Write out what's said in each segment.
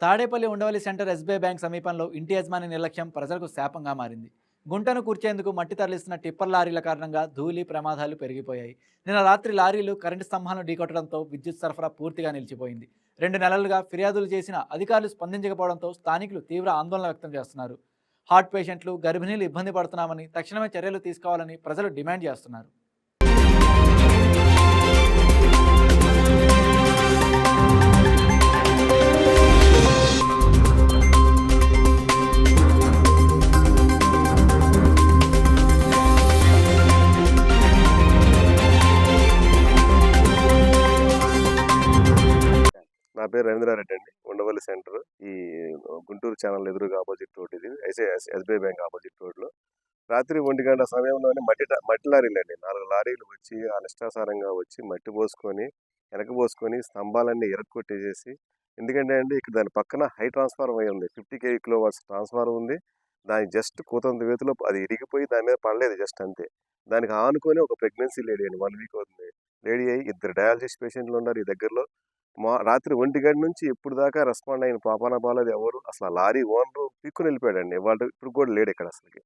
Tadepalli Undavalli centre SBI bank సమీపంలో ఇంటి యజమాని నిర్లక్ష్యం ప్రజలకు శాపంగా మారింది. గుంటను కూర్చేందుకు మట్టి తరలిస్తున్న టిప్పర్ లారీల కారణంగా ధూళి ప్రమాదాలు పెరిగిపోయాయి. నిన్న రాత్రి లారీలు కరెంటు స్తంభాలను ఢీకొట్టడంతో విద్యుత్ సరఫరా పూర్తిగా నిలిచిపోయింది. 2 నెలలుగా ఫిర్యాదులు చేసిన అధికారులు స్పందించకపోవడంతో స్థానికులు తీవ్ర ఆందోళన వ్యక్తం చేస్తున్నారు. హార్ట్ పేషెంట్లు, గర్భిణీలు ఇబ్బంది పడుతున్నామని, తక్షణమే చర్యలు తీసుకోవాలని ప్రజలు డిమాండ్ చేస్తున్నారు. నా పేరు రవీంద్రారెడ్డి అండి. ఉండవల్లి సెంటర్ ఈ గుంటూరు ఛానల్ ఎదురుగా ఆపోజిట్ రోడ్ ఇది ఎస్బీఐ బ్యాంక్ ఆపోజిట్ రోడ్లో రాత్రి 1 గంట సమయంలోనే మట్టి లారీలు అండి 4 లారీలు వచ్చి అనిష్టాసారంగా వచ్చి మట్టి పోసుకొని వెనక స్తంభాలన్నీ ఇరక్కొట్టేసేసి, ఎందుకంటే అండి ఇక్కడ దాని పక్కన హై ట్రాన్స్ఫార్మర్ అయి ఉంది, 50 kV ట్రాన్స్ఫార్మర్ ఉంది. దాని జస్ట్ కూతంత వేతిలో అది ఇరిగిపోయి దాని మీద పడలేదు, జస్ట్ అంతే. దానికి ఆనుకొని ఒక ప్రెగ్నెన్సీ లేడీ అండి, 1 వీక్ అవుతుంది లేడీ అయ్యి 2 డయాలసిస్ పేషెంట్లు ఉన్నారు ఈ దగ్గరలో. రాత్రి 1 గంట నుంచి ఇప్పుడు దాకా రెస్పాండ్ అయిన పాపాన బాలేదు ఎవరు. అసలు ఆ లారీ ఓనరు పీక్కుని వెళ్ళిపోయాడండి. ఇప్పుడు కూడా లేడు ఇక్కడ అసలుకి.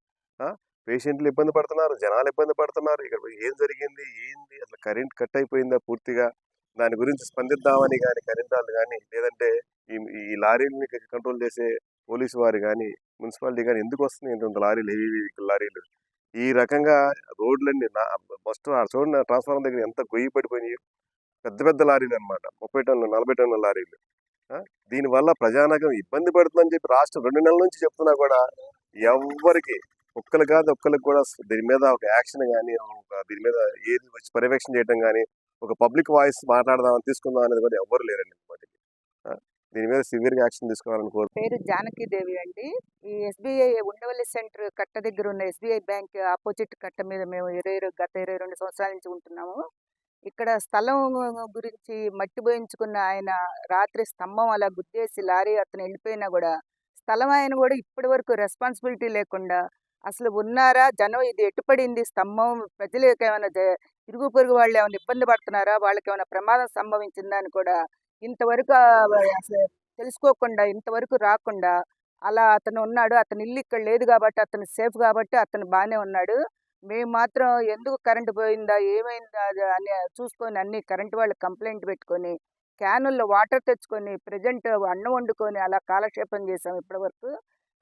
పేషెంట్లు ఇబ్బంది పడుతున్నారు, జనాలు ఇబ్బంది పడుతున్నారు. ఇక్కడ ఏం జరిగింది ఏంది, అసలు కరెంట్ కట్ అయిపోయిందా పూర్తిగా, దాని గురించి స్పందిద్దామని కానీ కరెంట్ వాళ్ళు కానీ, లేదంటే ఈ లారీని కంట్రోల్ చేసే పోలీసు వారు కానీ మున్సిపాలిటీ కానీ ఎందుకు వస్తుంది ఇంత లారీలు, హెవీ వెహికల్ లారీలు ఈ రకంగా రోడ్లన్నీ ఫస్ట్ చూడండి ట్రాన్స్ఫార్మర్ దగ్గర ఎంత గొయ్యి పడిపోయినాయి. పెద్ద పెద్ద లారీలు అనమాట, 30 టన్నులు 40 టన్నుల లారీలు. దీనివల్ల ప్రజానగం ఇబ్బంది పడుతుందని చెప్పి రాష్ట్రం 2 నెలల నుంచి చెప్తున్నా కూడా ఎవరికి ఒక్కరికి కాదు ఒక్కరికి కూడా దీని మీద ఒక యాక్షన్ కానీ, దీని మీద ఏది వచ్చి పర్యవేక్షణ చేయడం కానీ, ఒక పబ్లిక్ వాయిస్ మాట్లాడదామని తీసుకుందాం అనేది కూడా ఎవ్వరు లేరండి. దీని మీద సివియర్గా యాక్షన్ తీసుకోవాలని కోరు. పేరు జానకీదేవి అండి. ఈ ఎస్బీఐ ఉండవల్లి సెంటర్ కట్ట దగ్గర ఉన్న ఎస్బీఐ బ్యాంక్ ఆపోజిట్ కట్ట మీద మేము గత 22 సంవత్సరాల నుంచి ఉంటున్నాము. ఇక్కడ స్థలం గురించి మట్టి పోయించుకున్న ఆయన రాత్రి స్తంభం అలా గుద్దేసి లారీ అతను వెళ్ళిపోయినా కూడా స్థలం ఆయన కూడా ఇప్పటి వరకు రెస్పాన్సిబిలిటీ లేకుండా అసలు ఉన్నారా, జనం ఇది ఎట్టుపడింది స్తంభం, ప్రజలకు ఏమైనా ఇరుగు పొరుగు వాళ్ళు ఏమైనా ఇబ్బంది పడుతున్నారా, వాళ్ళకి ఏమైనా ప్రమాదం సంభవించిందా అని కూడా ఇంతవరకు అసలు తెలుసుకోకుండా ఇంతవరకు రాకుండా అలా అతను ఉన్నాడు. అతని ఇల్లు ఇక్కడ లేదు కాబట్టి అతను సేఫ్ కాబట్టి అతను బాగానే ఉన్నాడు. మేము మాత్రం ఎందుకు కరెంటు పోయిందా ఏమైందా అని చూసుకొని అన్ని కరెంటు వాళ్ళు కంప్లైంట్ పెట్టుకొని క్యానుల్లో వాటర్ తెచ్చుకొని ప్రజెంట్ అన్నం వండుకొని అలా కాలక్షేపం చేసాం ఇప్పటి వరకు.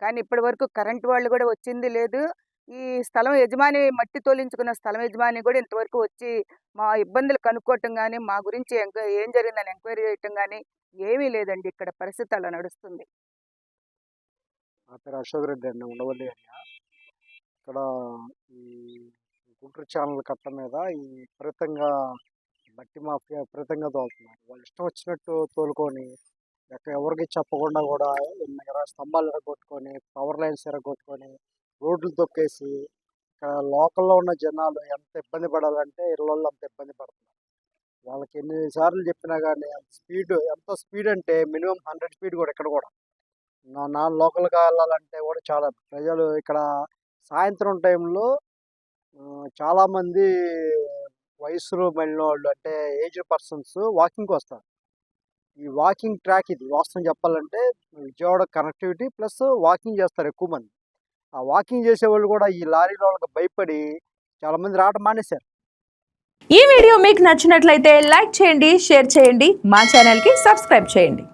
కానీ ఇప్పటి వరకు కరెంటు వాళ్ళు కూడా వచ్చింది లేదు. ఈ స్థలం యజమాని మట్టి తోలించుకున్న స్థలం యజమాని కూడా ఇంతవరకు వచ్చి మా ఇబ్బందులు కనుక్కోవటం కానీ మా గురించి ఏం జరిగిందని ఎంక్వైరీ చేయటం కానీ ఏమీ లేదండి. ఇక్కడ పరిస్థితి అలా నడుస్తుంది. నా పేరు అశోక్ రెడ్డి అండి, ఉండవల్లి ఏరియా. ఇక్కడ ఈ గుంటూరు ఛానల్ కట్ట మీద ఈ విపరీతంగా మట్టి మాఫియా విపరీతంగా తోలుతున్నారు. వాళ్ళు ఇష్టం వచ్చినట్టు తోలుకొని ఎవరికి చెప్పకుండా కూడా స్తంభాలు ఎరగొట్టుకొని పవర్ లైన్స్ ఎరగొట్టుకొని రోడ్లు తొక్కేసి ఇక్కడ లోకల్లో ఉన్న జనాలు ఎంత ఇబ్బంది పడాలంటే ఇళ్ళల్లో అంత ఇబ్బంది పడుతున్నారు. వాళ్ళకి ఎన్నిసార్లు చెప్పినా కానీ ఎంత స్పీడ్ అంటే మినిమం 100 స్పీడ్ కూడా ఇక్కడ కూడా నా లోకల్గా వెళ్ళాలంటే కూడా చాలా ప్రజలు ఇక్కడ సాయంత్రం టైంలో చాలామంది వయసులో మళ్ళిన వాళ్ళు అంటే ఏజ్డ్ పర్సన్స్ వాకింగ్కి వస్తారు. ఈ వాకింగ్ ట్రాక్ ఇది వాస్తవం చెప్పాలంటే విజయవాడ కనెక్టివిటీ ప్లస్ వాకింగ్ చేస్తారు ఎక్కువ మంది. ఆ వాకింగ్ చేసేవాళ్ళు కూడా ఈ లారీ వాళ్ళకి భయపడి చాలామంది రావడం మానేశారు. ఈ వీడియో మీకు నచ్చినట్లయితే లైక్ చేయండి, షేర్ చేయండి, మా ఛానల్కి సబ్స్క్రైబ్ చేయండి.